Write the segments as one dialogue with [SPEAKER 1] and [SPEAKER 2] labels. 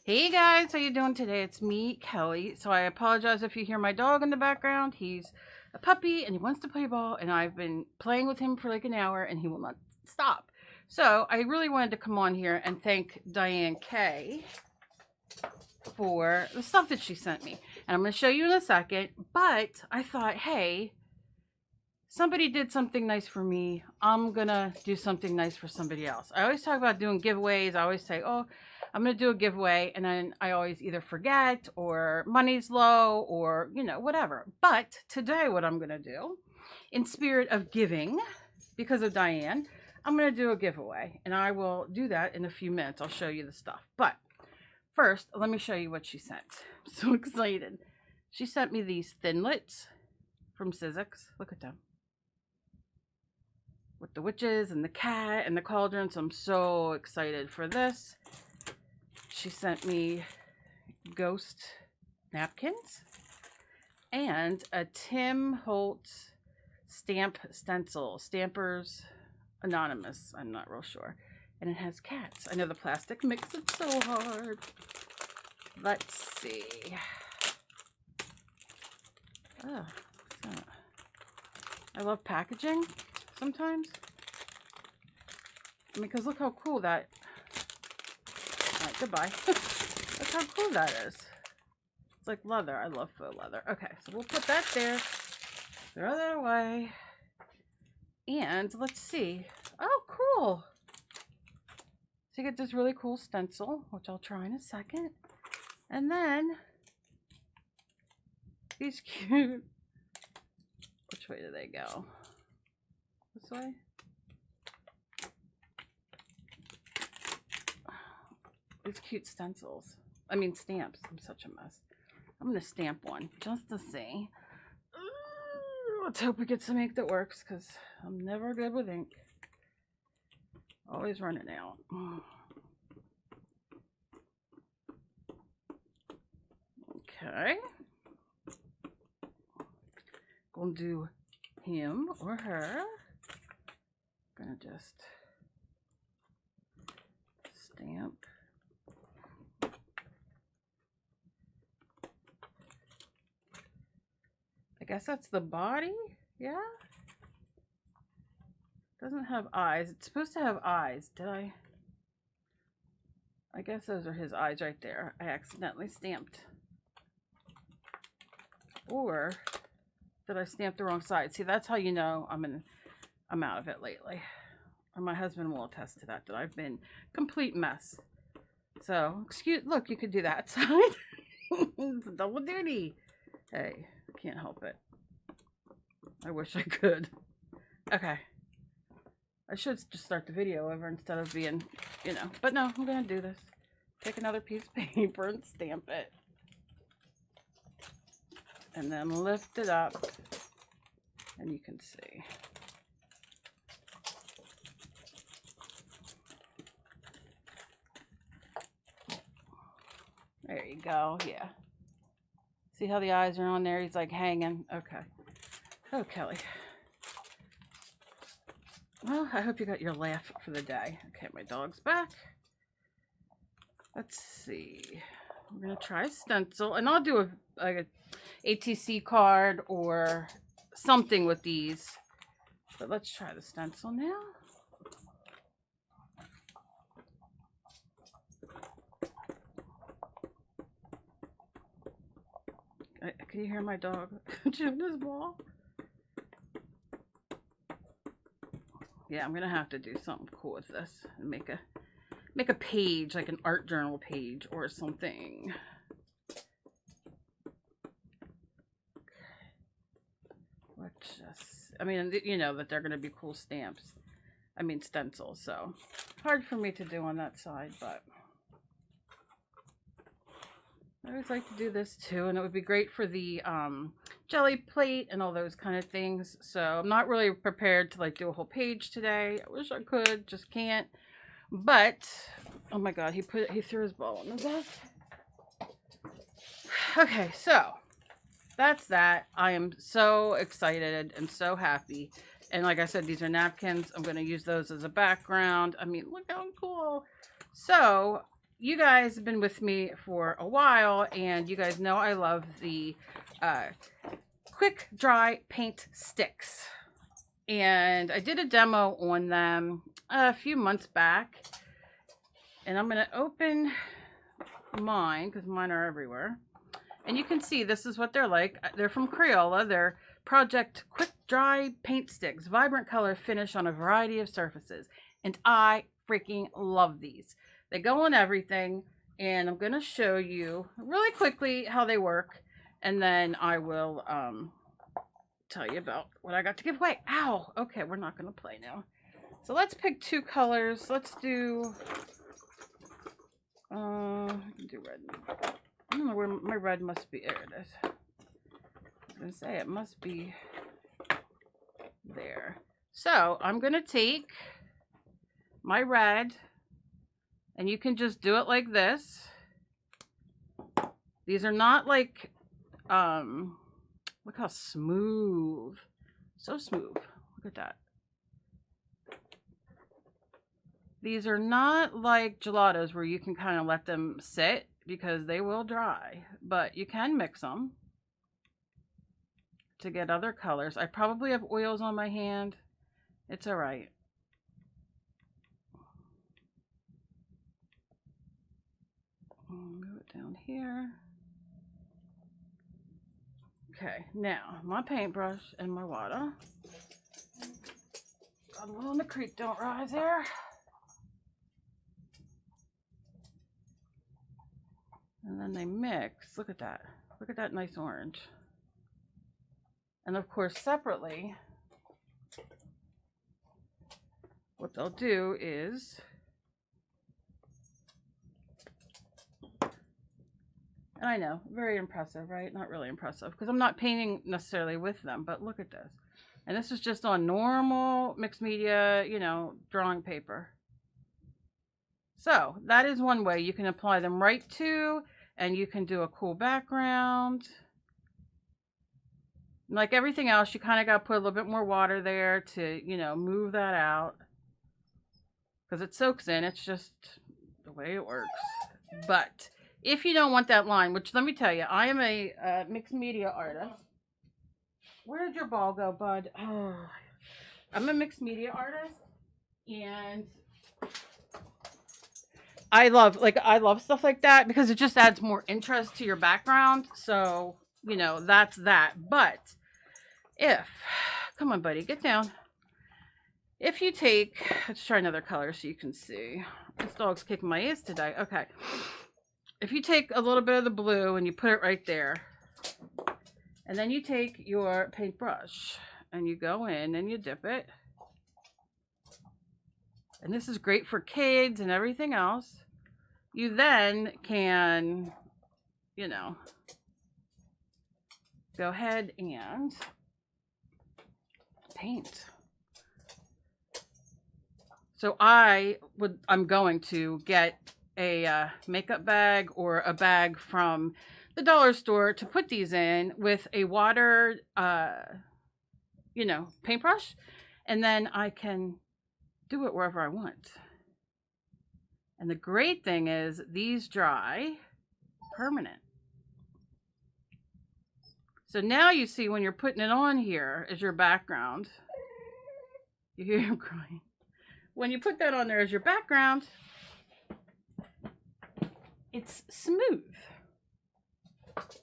[SPEAKER 1] Hey guys, how you doing today? It's me, Kelly. So I apologize if you hear my dog in the background. He's a puppy and he wants to play ball, and I've been playing with him for like an hour and he will not stop. So I really wanted to come on here and thank Diane K for the stuff that she sent me. And I'm going to show you in a second, but I thought, hey, somebody did something nice for me. I'm going to do something nice for somebody else. I always talk about doing giveaways. I always say, oh, I'm going to do a giveaway, and then I always either forget or money's low or, you know, whatever. But today what I'm going to do, in spirit of giving, because of Diane, I'm going to do a giveaway, and I will do that in a few minutes. I'll show you the stuff. But first, let me show you what she sent. I'm so excited. She sent me these thinlits from Sizzix. Look at them. With the witches and the cat and the cauldron, so I'm so excited for this. She sent me ghost napkins and a Tim Holtz stamp stencil, Stampers Anonymous, I'm not real sure. And it has cats. I know the plastic makes it so hard. Let's see. Oh, I love packaging sometimes. I mean, because look how cool that... All right, goodbye. Look how cool that is. It's like leather. I love faux leather. Okay, so we'll put that there. Throw that away. And let's see. Oh, cool. So you get this really cool stencil, which I'll try in a second. And then these cute... Which way do they go? This way? These cute stencils. I mean stamps. I'm such a mess. I'm going to stamp one just to see. Let's hope we get some ink that works, because I'm never good with ink. Always running out. Okay. Gonna do him or her. Gonna just stamp. I guess that's the body, yeah? Doesn't have eyes. It's supposed to have eyes. Did I guess those are his eyes right there. I accidentally stamped. Or did I stamp the wrong side? See, that's how you know I'm out of it lately. Or my husband will attest to that I've been complete mess. So, look, you could do that side. It's double duty. Hey, can't help it. I wish I could. Okay. I should just start the video over instead of being, you know. But no, I'm going to do this. Take another piece of paper and stamp it. And then lift it up. And you can see. There you go. Yeah. See how the eyes are on there? He's like hanging. Okay. Oh, Kelly. Well, I hope you got your laugh for the day. Okay, my dog's back. Let's see. We're going to try a stencil. And I'll do a ATC card or something with these. But let's try the stencil now. Can you hear my dog chewing his ball? Yeah, I'm gonna have to do something cool with this and make a page, like an art journal page or something. Let's just, I mean, you know that they're gonna be cool stamps. I mean stencils, so hard for me to do on that side, but I always like to do this too, and it would be great for the jelly plate and all those kind of things. So I'm not really prepared to like do a whole page today. I wish I could, just can't. But oh my god, he threw his ball on the desk. Okay, so that's that. I am so excited and so happy. And like I said, these are napkins. I'm going to use those as a background. I mean, look how cool. So you guys have been with me for a while, and you guys know I love the quick dry paint sticks. And I did a demo on them a few months back. And I'm going to open mine because mine are everywhere. And you can see this is what they're like. They're from Crayola. They're Project Quick Dry Paint Sticks. Vibrant color finish on a variety of surfaces. And I freaking love these. They go on everything. And I'm going to show you really quickly how they work. And then I will tell you about what I got to give away. Ow! Okay, we're not going to play now. So let's pick 2 colors. Let's do... I can do red. I don't know where my red must be. There it is. I was going to say it must be there. So I'm going to take my red, and you can just do it like this. These are not like, look how smooth. So smooth. Look at that. These are not like gelatos where you can kind of let them sit because they will dry, but you can mix them to get other colors. I probably have oils on my hand. It's all right. Move it down here. Okay, now my paintbrush and my water. I'm on the creek, don't rise there. And then they mix. Look at that. Look at that nice orange. And of course, separately, what they'll do is, and I know, very impressive, right? Not really impressive, because I'm not painting necessarily with them, but look at this. And this is just on normal mixed media, you know, drawing paper. So that is one way you can apply them right to, and you can do a cool background. Like everything else, you kind of got to put a little bit more water there to, you know, move that out. Because it soaks in. It's just the way it works. But if you don't want that line, which let me tell you, I am a mixed media artist. Where did your ball go, bud? Oh, I'm a mixed media artist. And I love stuff like that because it just adds more interest to your background. So, you know, that's that. But if, come on, buddy, get down. If you take, let's try another color so you can see. This dog's kicking my ears today. Okay. If you take a little bit of the blue and you put it right there, and then you take your paintbrush and you go in and you dip it. And this is great for kids and everything else. You then can, you know, go ahead and paint. So I'm going to get a makeup bag or a bag from the dollar store to put these in with a water, you know, paintbrush. And then I can do it wherever I want. And the great thing is these dry permanent. So now you see when you're putting it on here as your background, you hear him crying. When you put that on there as your background, it's smooth.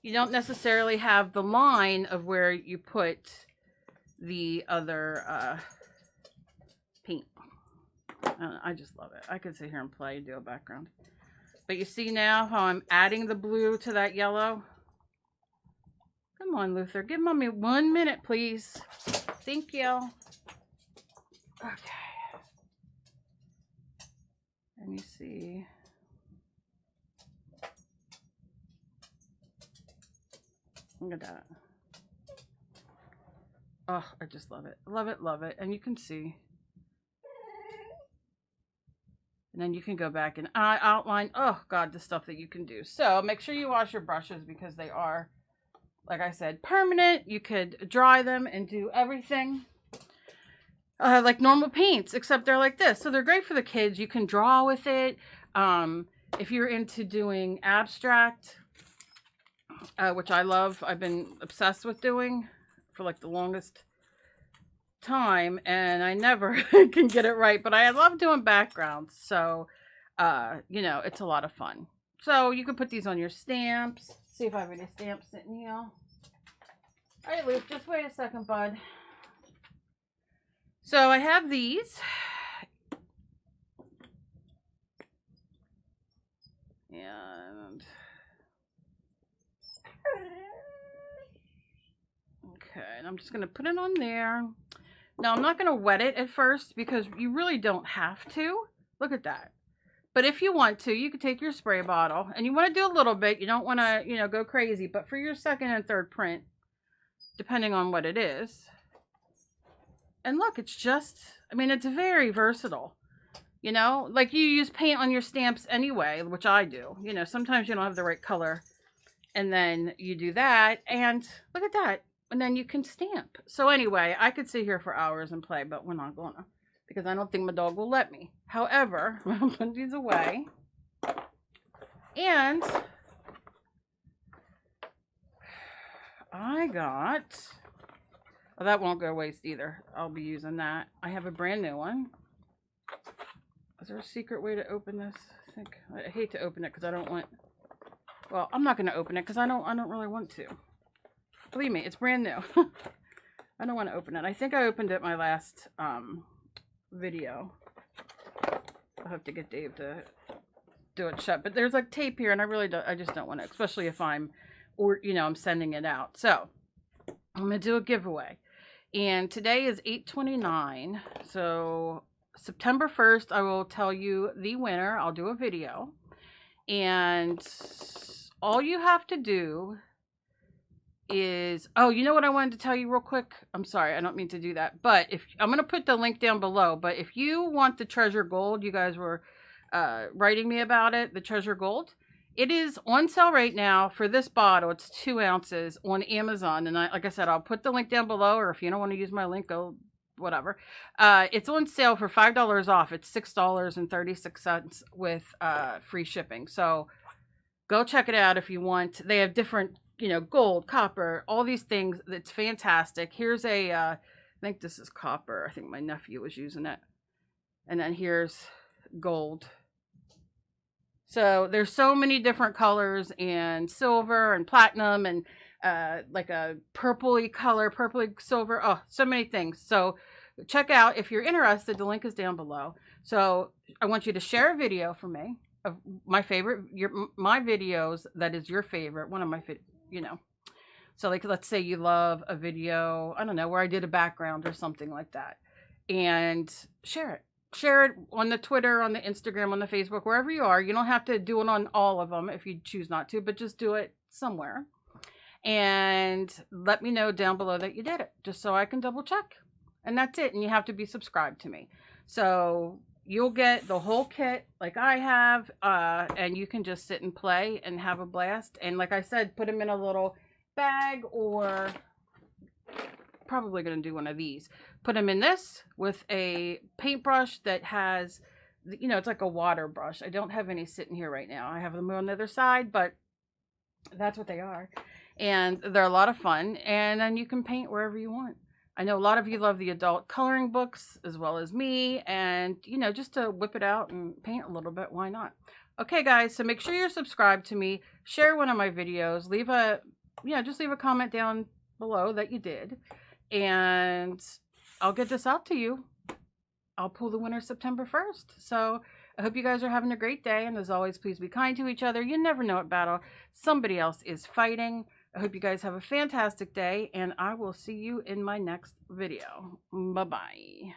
[SPEAKER 1] You don't necessarily have the line of where you put the other paint. I just love it. I could sit here and play and do a background. But you see now how I'm adding the blue to that yellow? Come on, Luther. Give mommy 1 minute, please. Thank you. Okay. And you see. Look at that. Oh, I just love it. Love it, love it. And you can see. And then you can go back and outline, oh God, the stuff that you can do. So make sure you wash your brushes because they are, like I said, permanent. You could dry them and do everything like normal paints, except they're like this. So they're great for the kids. You can draw with it. if you're into doing abstract, which I love, I've been obsessed with doing for like the longest time, and I never can get it right, but I love doing backgrounds. So, you know, it's a lot of fun. So you can put these on your stamps. See if I have any stamps sitting here. All right, Luke, just wait a second, bud. So I have these. And okay, and I'm just going to put it on there. Now, I'm not going to wet it at first because you really don't have to. Look at that. But if you want to, you could take your spray bottle, and you want to do a little bit. You don't want to, you know, go crazy. But for your second and third print, depending on what it is. And look, it's just, I mean, it's very versatile. You know, like you use paint on your stamps anyway, which I do. You know, sometimes you don't have the right color. And then you do that, and look at that. And then you can stamp. So anyway, I could sit here for hours and play, but we're not going to. Because I don't think my dog will let me. However, I'll put these away. And I got, oh, that won't go to waste either. I'll be using that. I have a brand new one. Is there a secret way to open this? I hate to open it because I don't want, well, I'm not going to open it because I don't really want to. Believe me, it's brand new. I don't want to open it. I think I opened it my last video. I'll have to get Dave to do it shut. But there's like tape here, and I just don't want to, especially if I'm, or you know, I'm sending it out. So I'm gonna do a giveaway, and today is 8/29. So September 1st, I will tell you the winner. I'll do a video, and all you have to do is, oh, you know what I wanted to tell you real quick? I'm sorry, I don't mean to do that, but if I'm going to put the link down below, but if you want the treasure gold, you guys were writing me about it, the treasure gold, it is on sale right now for this bottle. It's 2 ounces on Amazon, and like I said, I'll put the link down below, or if you don't want to use my link, go whatever. It's on sale for $5 off. It's $6.36 with free shipping. So go check it out if you want. They have different, you know, gold, copper, all these things. It's fantastic. Here's a, I think this is copper. I think my nephew was using it. And then here's gold. So there's so many different colors, and silver and platinum, and like a purpley color, purpley silver. Oh, so many things. So check out if you're interested. The link is down below. So I want you to share a video for me of my favorite, my videos. That is your favorite, one of my you know, so like, let's say you love a video, I don't know, where I did a background or something like that, and share it on the Twitter, on the Instagram, on the Facebook, wherever you are. You don't have to do it on all of them if you choose not to, but just do it somewhere, and let me know down below that you did it, just so I can double check. And that's it. And you have to be subscribed to me, so you'll get the whole kit like I have, and you can just sit and play and have a blast. And like I said, put them in a little bag, or probably going to do one of these. Put them in this with a paintbrush that has, you know, it's like a water brush. I don't have any sitting here right now. I have them on the other side, but that's what they are. And they're a lot of fun. And then you can paint wherever you want. I know a lot of you love the adult coloring books as well as me, and you know, just to whip it out and paint a little bit, why not? Okay guys, so make sure you're subscribed to me, share one of my videos, leave a, just leave a comment down below that you did, and I'll get this out to you. I'll pull the winner September 1st. So I hope you guys are having a great day, and as always, please be kind to each other. You never know what battle somebody else is fighting. I hope you guys have a fantastic day, and I will see you in my next video. Bye-bye.